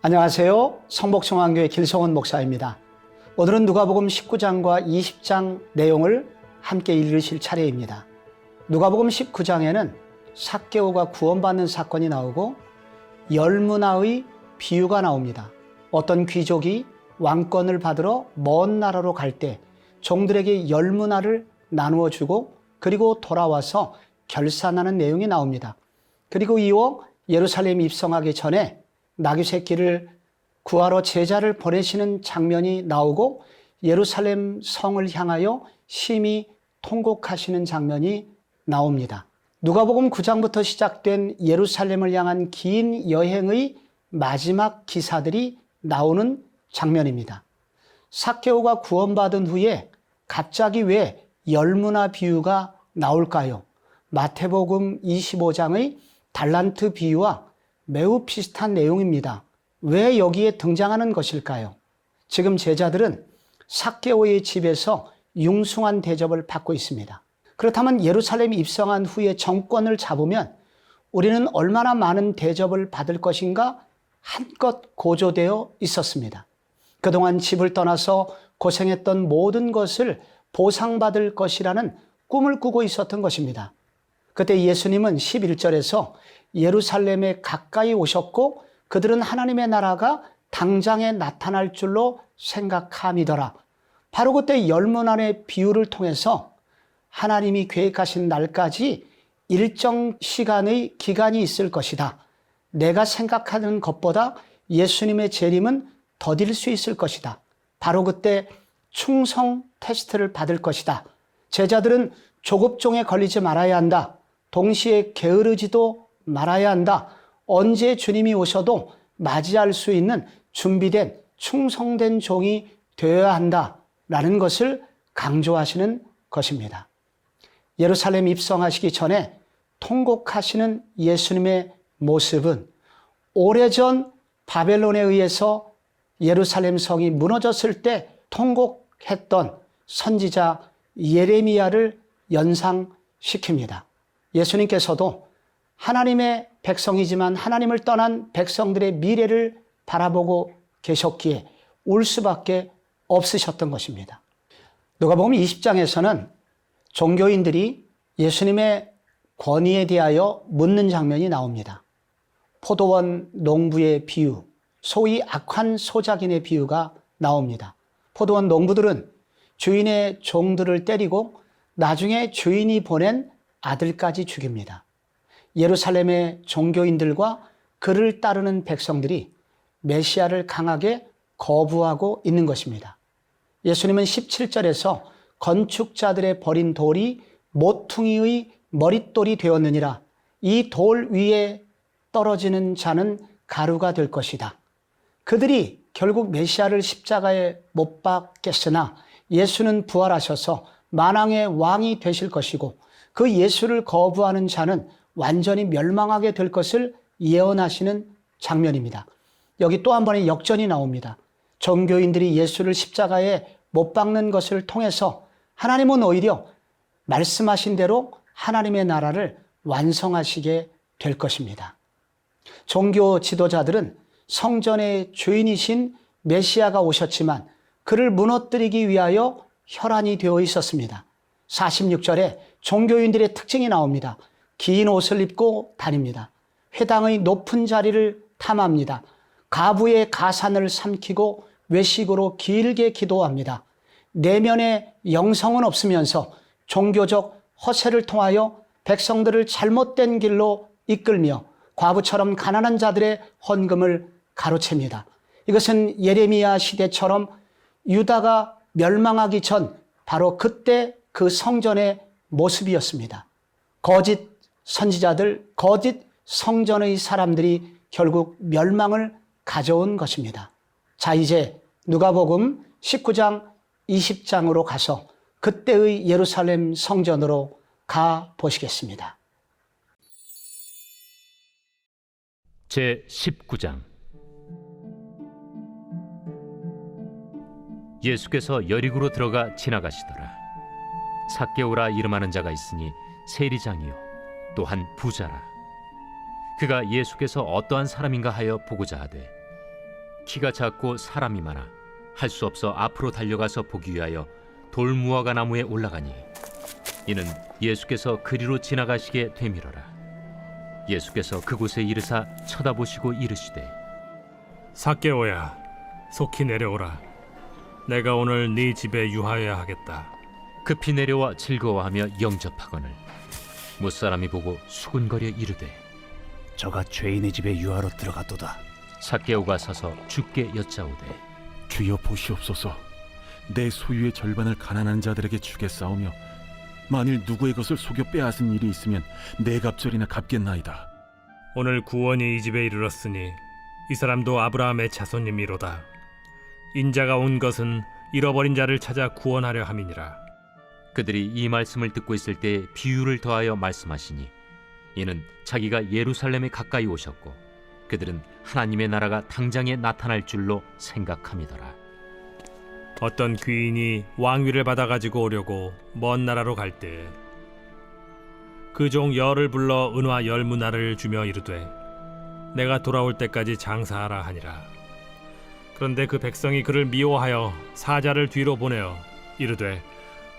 안녕하세요. 성복성황교회 길성원 목사입니다. 오늘은 누가복음 19장과 20장 내용을 함께 읽으실 차례입니다. 누가복음 19장에는 삭개오가 구원받는 사건이 나오고 열문화의 비유가 나옵니다. 어떤 귀족이 왕권을 받으러 먼 나라로 갈 때 종들에게 열문화를 나누어 주고 그리고 돌아와서 결산하는 내용이 나옵니다. 그리고 이어 예루살렘 입성하기 전에 나귀 새끼를 구하러 제자를 보내시는 장면이 나오고 예루살렘 성을 향하여 심히 통곡하시는 장면이 나옵니다. 누가복음 9장부터 시작된 예루살렘을 향한 긴 여행의 마지막 기사들이 나오는 장면입니다. 삭개오가 구원받은 후에 갑자기 왜 열문화 비유가 나올까요? 마태복음 25장의 달란트 비유와 매우 비슷한 내용입니다. 왜 여기에 등장하는 것일까요? 지금 제자들은 삭개오의 집에서 융숭한 대접을 받고 있습니다. 그렇다면 예루살렘 입성한 후에 정권을 잡으면 우리는 얼마나 많은 대접을 받을 것인가 한껏 고조되어 있었습니다. 그동안 집을 떠나서 고생했던 모든 것을 보상받을 것이라는 꿈을 꾸고 있었던 것입니다. 그때 예수님은 11절에서 예루살렘에 가까이 오셨고 그들은 하나님의 나라가 당장에 나타날 줄로 생각함이더라. 바로 그때 열문안의 비유를 통해서 하나님이 계획하신 날까지 일정 시간의 기간이 있을 것이다. 내가 생각하는 것보다 예수님의 재림은 더딜 수 있을 것이다. 바로 그때 충성 테스트를 받을 것이다. 제자들은 조급종에 걸리지 말아야 한다. 동시에 게으르지도 말아야 한다. 언제 주님이 오셔도 맞이할 수 있는 준비된 충성된 종이 되어야 한다라는 것을 강조하시는 것입니다. 예루살렘 입성하시기 전에 통곡하시는 예수님의 모습은 오래전 바벨론에 의해서 예루살렘 성이 무너졌을 때 통곡했던 선지자 예레미야를 연상시킵니다. 예수님께서도 하나님의 백성이지만 하나님을 떠난 백성들의 미래를 바라보고 계셨기에 울 수밖에 없으셨던 것입니다. 누가복음 20장에서는 종교인들이 예수님의 권위에 대하여 묻는 장면이 나옵니다. 포도원 농부의 비유, 소위 악한 소작인의 비유가 나옵니다. 포도원 농부들은 주인의 종들을 때리고 나중에 주인이 보낸 아들까지 죽입니다. 예루살렘의 종교인들과 그를 따르는 백성들이 메시아를 강하게 거부하고 있는 것입니다. 예수님은 17절에서 건축자들의 버린 돌이 모퉁이의 머릿돌이 되었느니라. 이 돌 위에 떨어지는 자는 가루가 될 것이다. 그들이 결국 메시아를 십자가에 못 박겠으나 예수는 부활하셔서 만왕의 왕이 되실 것이고 그 예수를 거부하는 자는 완전히 멸망하게 될 것을 예언하시는 장면입니다. 여기 또 한 번의 역전이 나옵니다. 종교인들이 예수를 십자가에 못 박는 것을 통해서 하나님은 오히려 말씀하신 대로 하나님의 나라를 완성하시게 될 것입니다. 종교 지도자들은 성전의 주인이신 메시아가 오셨지만 그를 무너뜨리기 위하여 혈안이 되어 있었습니다. 46절에 종교인들의 특징이 나옵니다. 긴 옷을 입고 다닙니다. 회당의 높은 자리를 탐합니다. 가부의 가산을 삼키고 외식으로 길게 기도합니다. 내면의 영성은 없으면서 종교적 허세를 통하여 백성들을 잘못된 길로 이끌며 과부처럼 가난한 자들의 헌금을 가로챕니다. 이것은 예레미야 시대처럼 유다가 멸망하기 전 바로 그때 그 성전의 모습이었습니다. 거짓 선지자들, 거짓 성전의 사람들이 결국 멸망을 가져온 것입니다. 자, 이제 누가복음 19장, 20장으로 가서 그때의 예루살렘 성전으로 가 보시겠습니다. 제19장. 예수께서 여리고로 들어가 지나가시더라. 삭개오라 이름하는 자가 있으니 세리장이요 또한 부자라. 그가 예수께서 어떠한 사람인가 하여 보고자 하되 키가 작고 사람이 많아 할 수 없어 앞으로 달려가서 보기 위하여 돌무화과 나무에 올라가니 이는 예수께서 그리로 지나가시게 되밀어라. 예수께서 그곳에 이르사 쳐다보시고 이르시되 삭개오야, 속히 내려오라. 내가 오늘 네 집에 유하여야 하겠다. 급히 내려와 즐거워하며 영접하거늘 못사람이 보고 수군거려 이르되 저가 죄인의 집에 유하러 들어갔도다. 삭개오가 서서 주께 여짜오되 주여 보시옵소서. 내 소유의 절반을 가난한 자들에게 주겠사오며 만일 누구의 것을 속여 빼앗은 일이 있으면 네 갑절이나 갚겠나이다. 오늘 구원이 이 집에 이르렀으니 이 사람도 아브라함의 자손님이로다. 인자가 온 것은 잃어버린 자를 찾아 구원하려 함이니라. 그들이 이 말씀을 듣고 있을 때 비유를 더하여 말씀하시니 이는 자기가 예루살렘에 가까이 오셨고 그들은 하나님의 나라가 당장에 나타날 줄로 생각함이더라. 어떤 귀인이 왕위를 받아 가지고 오려고 먼 나라로 갈 때 그 종 열을 불러 은화 10문화를 주며 이르되 내가 돌아올 때까지 장사하라 하니라. 그런데 그 백성이 그를 미워하여 사자를 뒤로 보내어 이르되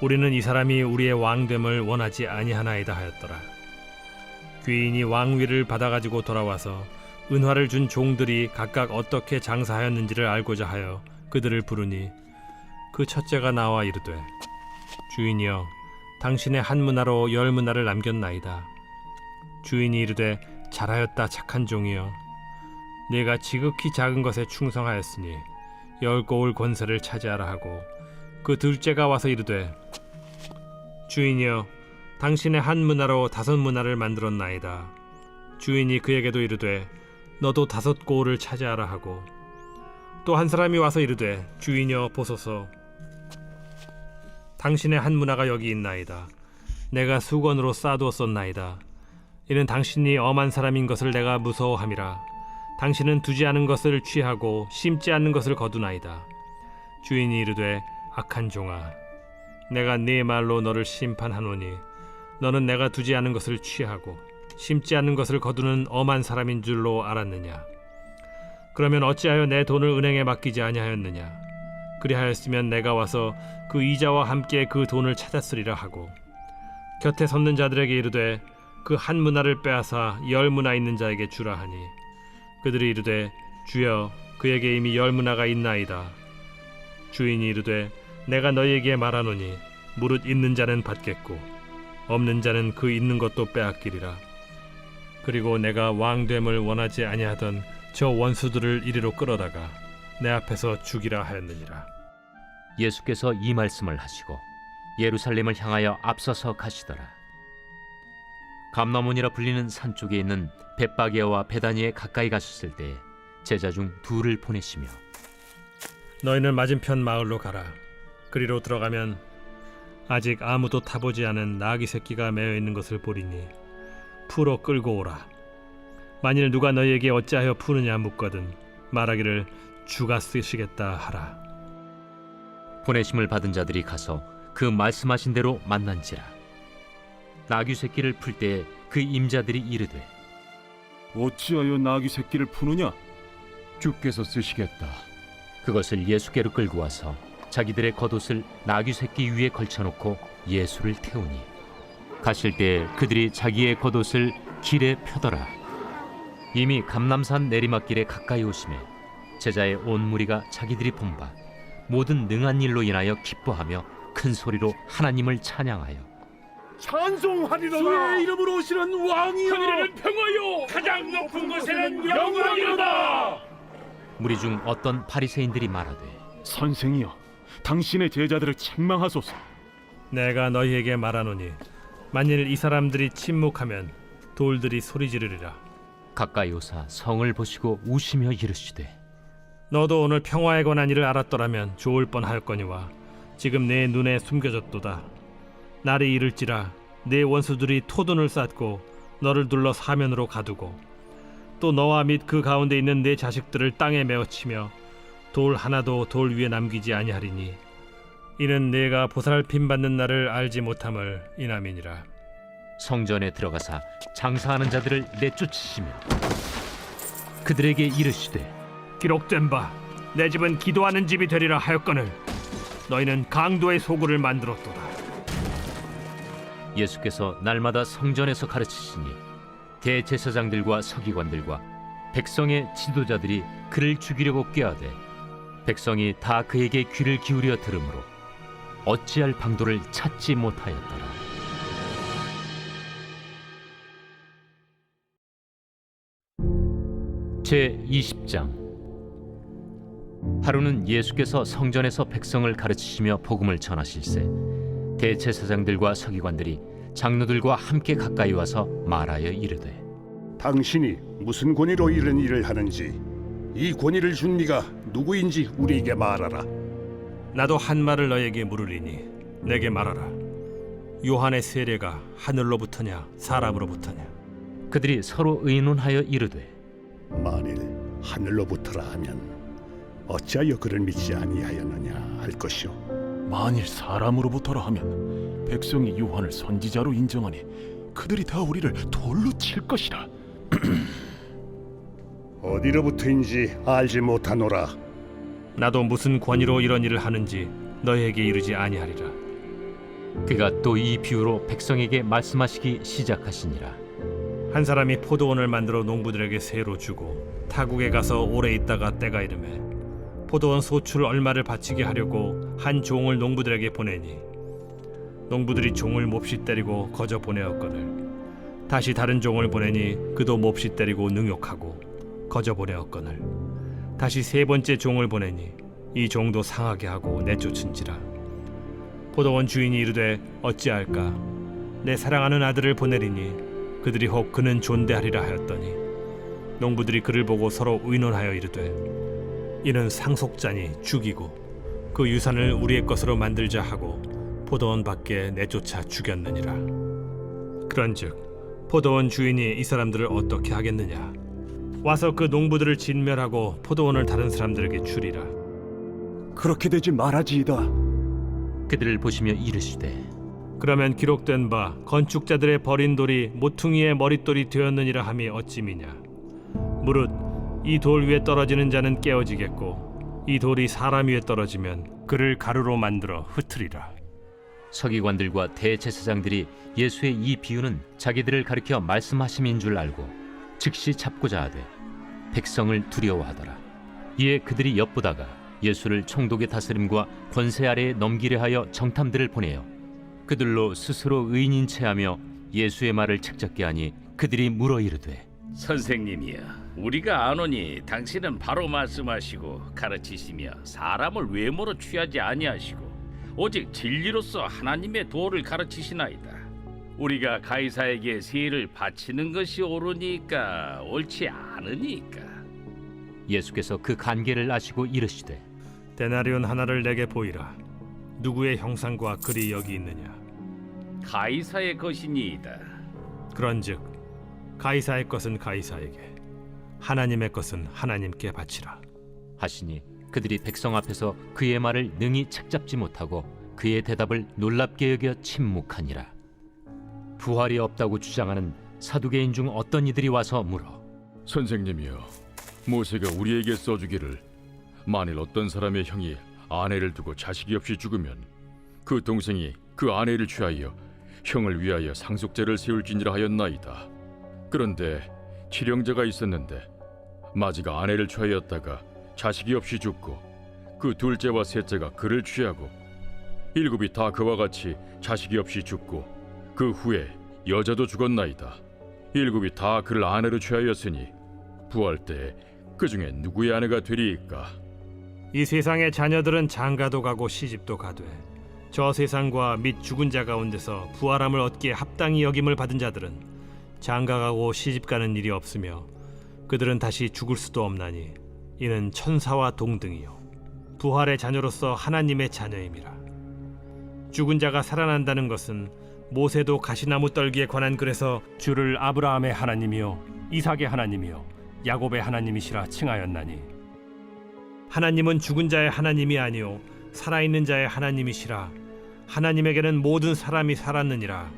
우리는 이 사람이 우리의 왕됨을 원하지 아니하나이다 하였더라. 귀인이 왕위를 받아 가지고 돌아와서 은화를 준 종들이 각각 어떻게 장사하였는지를 알고자 하여 그들을 부르니 그 첫째가 나와 이르되 주인이여 당신의 한 문화로 10문화를 남겼나이다. 주인이 이르되 잘하였다 착한 종이여 네가 지극히 작은 것에 충성하였으니 10고을 권세를 차지하라 하고 그 둘째가 와서 이르되 주인이여 당신의 한 문화로 5문화를 만들었나이다. 주인이 그에게도 이르되 너도 5고을을 차지하라 하고 또 한 사람이 와서 이르되 주인이여 보소서 당신의 한 문화가 여기 있나이다. 내가 수건으로 싸두었었나이다. 이는 당신이 엄한 사람인 것을 내가 무서워함이라. 당신은 두지 않은 것을 취하고 심지 않는 것을 거두나이다. 주인이 이르되 악한 종아 내가 네 말로 너를 심판하노니 너는 내가 두지 않은 것을 취하고 심지 않는 것을 거두는 엄한 사람인 줄로 알았느냐. 그러면 어찌하여 내 돈을 은행에 맡기지 아니하였느냐. 그리하였으면 내가 와서 그 이자와 함께 그 돈을 찾았으리라 하고 곁에 섰는 자들에게 이르되 그 한 문화를 빼앗아 10문화 있는 자에게 주라 하니 그들이 이르되 주여 그에게 이미 10문화가 있나이다. 주인이 이르되 내가 너희에게 말하노니 무릇 있는 자는 받겠고 없는 자는 그 있는 것도 빼앗기리라. 그리고 내가 왕됨을 원하지 아니하던 저 원수들을 이리로 끌어다가 내 앞에서 죽이라 하였느니라. 예수께서 이 말씀을 하시고 예루살렘을 향하여 앞서서 가시더라. 감나몬이라 불리는 산 쪽에 있는 벳바게와 베다니에 가까이 가셨을 때 제자 중 둘을 보내시며 너희는 맞은편 마을로 가라. 그리로 들어가면 아직 아무도 타보지 않은 나귀 새끼가 매어 있는 것을 보리니 풀어 끌고 오라. 만일 누가 너희에게 어찌하여 푸느냐 묻거든 말하기를 주가 쓰시겠다 하라. 보내심을 받은 자들이 가서 그 말씀하신 대로 만난지라. 나귀 새끼를 풀 때에 그 임자들이 이르되 어찌하여 나귀 새끼를 푸느냐? 주께서 쓰시겠다. 그것을 예수께로 끌고 와서 자기들의 겉옷을 나귀 새끼 위에 걸쳐놓고 예수를 태우니 가실 때 그들이 자기의 겉옷을 길에 펴더라. 이미 감람산 내리막길에 가까이 오심에 제자의 온 무리가 자기들이 본 바 모든 능한 일로 인하여 기뻐하며 큰 소리로 하나님을 찬양하여 찬송하리로다. 주의 이름으로 오시는 왕이여 하늘에는 평화요 가장 높은 곳에는 영광이로다. 무리 중 어떤 바리새인들이 말하되 선생이여 당신의 제자들을 책망하소서. 내가 너희에게 말하노니 만일 이 사람들이 침묵하면 돌들이 소리 지르리라. 가까이 오사 성을 보시고 우시며 이르시되 너도 오늘 평화에 관한 일을 알았더라면 좋을 뻔하였거니와 지금 내 눈에 숨겨졌도다. 날이 이를지라 내 원수들이 토둔을 쌓고 너를 둘러 사면으로 가두고 또 너와 및 그 가운데 있는 내 자식들을 땅에 메어치며 돌 하나도 돌 위에 남기지 아니하리니 이는 내가 보살핌 받는 날을 알지 못함을 인함이니라. 성전에 들어가사 장사하는 자들을 내쫓으시며 그들에게 이르시되 기록된 바 내 집은 기도하는 집이 되리라 하였거늘 너희는 강도의 소굴을 만들었도다. 예수께서 날마다 성전에서 가르치시니 대제사장들과 서기관들과 백성의 지도자들이 그를 죽이려고 꾀하되 백성이 다 그에게 귀를 기울여 들으므로 어찌할 방도를 찾지 못하였더라. 제20장. 하루는 예수께서 성전에서 백성을 가르치시며 복음을 전하실세 대제사장들과 서기관들이 장로들과 함께 가까이 와서 말하여 이르되 당신이 무슨 권위로 이런 일을 하는지 이 권위를 준 네가 누구인지 우리에게 말하라. 나도 한 말을 너에게 물으리니 내게 말하라. 요한의 세례가 하늘로부터냐 사람으로부터냐? 그들이 서로 의논하여 이르되 만일 하늘로부터라 하면 어찌하여 그를 믿지 아니하였느냐 할 것이요. 만일 사람으로부터라 하면 백성이 요한을 선지자로 인정하니 그들이 다 우리를 돌로 칠 것이라. 어디로부터인지 알지 못하노라. 나도 무슨 권위로 이런 일을 하는지 너희에게 이르지 아니하리라. 그가 또 이 비유로 백성에게 말씀하시기 시작하시니라. 한 사람이 포도원을 만들어 농부들에게 세로 주고 타국에 가서 오래 있다가 때가 이르매 포도원 소출 얼마를 바치게 하려고 한 종을 농부들에게 보내니 농부들이 종을 몹시 때리고 거저 보내었거늘 다시 다른 종을 보내니 그도 몹시 때리고 능욕하고 거저 보내었거늘 다시 세 번째 종을 보내니 이 종도 상하게 하고 내쫓은지라. 포도원 주인이 이르되 어찌할까? 내 사랑하는 아들을 보내리니 그들이 혹 그는 존대하리라 하였더니 농부들이 그를 보고 서로 의논하여 이르되 이는 상속자니 죽이고 그 유산을 우리의 것으로 만들자 하고 포도원 밖에 내쫓아 죽였느니라. 그런즉 포도원 주인이 이 사람들을 어떻게 하겠느냐? 와서 그 농부들을 진멸하고 포도원을 다른 사람들에게 주리라. 그렇게 되지 말아지이다. 그들을 보시며 이르시되 그러면 기록된 바 건축자들의 버린 돌이 모퉁이의 머릿돌이 되었느니라 함이 어찌미냐? 무릇 이 돌 위에 떨어지는 자는 깨어지겠고 이 돌이 사람 위에 떨어지면 그를 가루로 만들어 흩으리라. 서기관들과 대제사장들이 예수의 이 비유는 자기들을 가리켜 말씀하심인 줄 알고 즉시 잡고자 하되 백성을 두려워하더라. 이에 그들이 엿보다가 예수를 총독의 다스림과 권세 아래에 넘기려 하여 정탐들을 보내어 그들로 스스로 의인인 체하며 예수의 말을 책잡게 하니 그들이 물어 이르되 선생님이여, 우리가 아노니 당신은 바로 말씀하시고 가르치시며 사람을 외모로 취하지 아니하시고 오직 진리로서 하나님의 도를 가르치시나이다. 우리가 가이사에게 세를 바치는 것이 옳으니까 옳지 않으니까. 예수께서 그 간계를 아시고 이르시되 데나리온 하나를 내게 보이라. 누구의 형상과 글이 여기 있느냐? 가이사의 것이니이다. 그런즉 가이사의 것은 가이사에게, 하나님의 것은 하나님께 바치라. 하시니 그들이 백성 앞에서 그의 말을 능히 책잡지 못하고 그의 대답을 놀랍게 여겨 침묵하니라. 부활이 없다고 주장하는 사두개인 중 어떤 이들이 와서 물어 선생님이여, 모세가 우리에게 써주기를 만일 어떤 사람의 형이 아내를 두고 자식이 없이 죽으면 그 동생이 그 아내를 취하여 형을 위하여 상속제를 세울지니라 하였나이다. 그런데 칠형제가 있었는데 마지가 아내를 취하였다가 자식이 없이 죽고 그 둘째와 셋째가 그를 취하고 일곱이 다 그와 같이 자식이 없이 죽고 그 후에 여자도 죽었나이다. 일곱이 다 그를 아내로 취하였으니 부활 때에 그 중에 누구의 아내가 되리이까? 이 세상의 자녀들은 장가도 가고 시집도 가되 저 세상과 및 죽은 자 가운데서 부활함을 얻기에 합당히 여김을 받은 자들은 장가가고 시집가는 일이 없으며 그들은 다시 죽을 수도 없나니 이는 천사와 동등이요 부활의 자녀로서 하나님의 자녀임이라. 죽은 자가 살아난다는 것은 모세도 가시나무 떨기에 관한 글에서 주를 아브라함의 하나님이요 이삭의 하나님이요 야곱의 하나님이시라 칭하였나니 하나님은 죽은 자의 하나님이 아니요 살아있는 자의 하나님이시라. 하나님에게는 모든 사람이 살았느니라.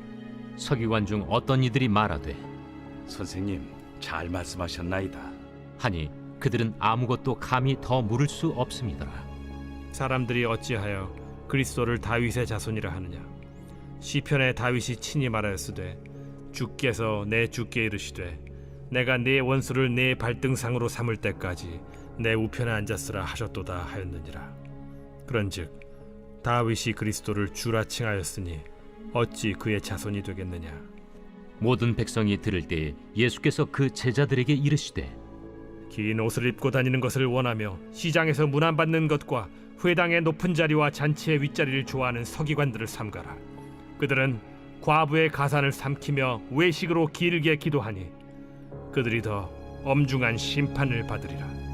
서기관 중 어떤 이들이 말하되 선생님, 잘 말씀하셨나이다. 하니 그들은 아무것도 감히 더 물을 수 없습니다. 사람들이 어찌하여 그리스도를 다윗의 자손이라 하느냐? 시편에 다윗이 친히 말하였으되 주께서 내 주께 이르시되 내가 네 원수를 네 발등상으로 삼을 때까지 내 우편에 앉았으라 하셨도다 하였느니라. 그런즉 다윗이 그리스도를 주라 칭하였으니 어찌 그의 자손이 되겠느냐? 모든 백성이 들을 때 예수께서 그 제자들에게 이르시되 긴 옷을 입고 다니는 것을 원하며 시장에서 문안받는 것과 회당의 높은 자리와 잔치의 윗자리를 좋아하는 서기관들을 삼가라. 그들은 과부의 가산을 삼키며 외식으로 길게 기도하니 그들이 더 엄중한 심판을 받으리라.